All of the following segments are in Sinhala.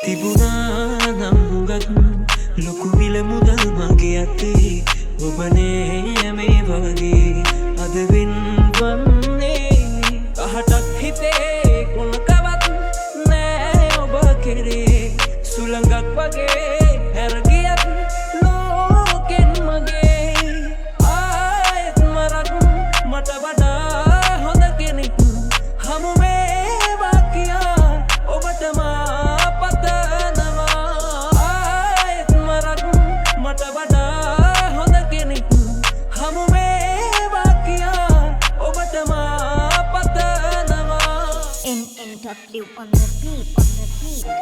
තිබුණා නම් හුඟක් ලොකු විල මුදල් මගේ අතේ ඔබනේ මේ වගේ අද වෙන්වන්නේ අහටක් හිතේ කොනකවත් නෑ ඔබ කෙරේ සුළඟක් වගේ හැරගියත් ලෝකෙන් මගේ ආයෙත් මරක් මට වඩා හොඳ කෙනෙක් හමු වේවා කියා ඔබටම පතනවා ආයෙත් මරක් මට වඩා හොඳ කෙනෙක් හමු වේවා කියා ඔබටම පතනවා NNW on the beat, on the beat.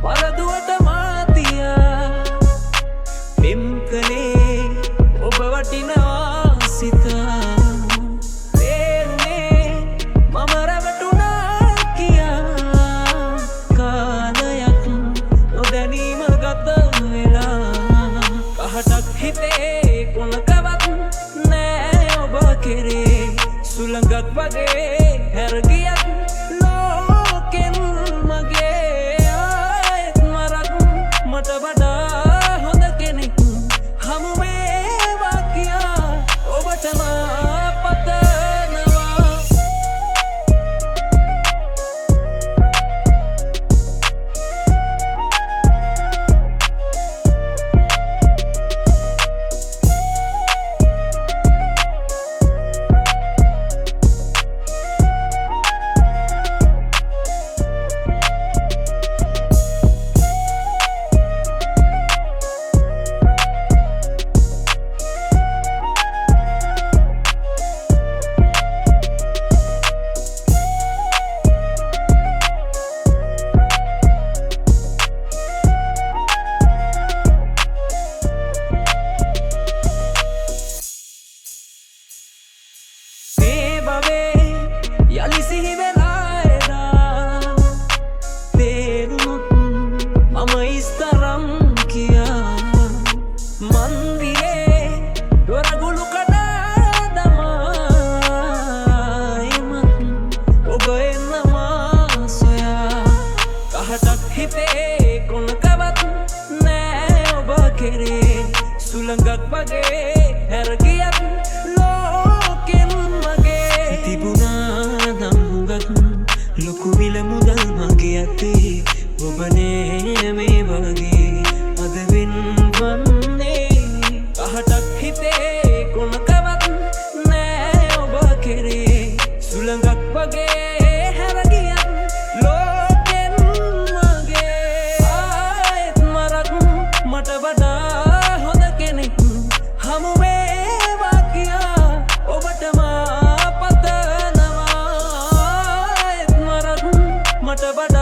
වරදුවට මාතියා පෙම් කළේ ඔබ වටිනවා සිතා තේරුනේ මම රැවටුණා කියා කාලයක් නොදැනීම ගත වෙලා කහටක් හිතේ කොනකවත් නෑ ඔබ කෙරේ සුළඟක් වගේ හැරගියත් ලෝකෙන් මගේ ආයෙත් මරක් මට වඩා හොඳ කෙනෙක් හමු වේවා කියා ඔබටම පතනවා යලි සිහි වෙලා එදා තේරුණුත් මම ඉස්තරම් කියා මන්දිරේ දොරගුළු කඩා දමා එමත් ඔබ එන්නවා සොයා කහටක් හිතේ කොනකවත් නෑ ඔබ කෙරේ සුළඟක් වගේ හැරගියත් ලෝකෙන් මගේ තිබුණා නම් හුඟක් ලොකු විල මුදල් මගේ අතේ ඔබනේ මේ වගේ අද වෙන්වන්නේ අහටක් හිතේ කොනකවත් නෑ ඔබ කෙරේ සුළඟක් වගේ හැරගියත් ලෝකෙන් මගේ ආයෙත් මරක් මට වඩා හොඳ කෙනෙක් හමු වේවා කියා ඔබටම පතනවා ආයෙත් මරක් මට වඩා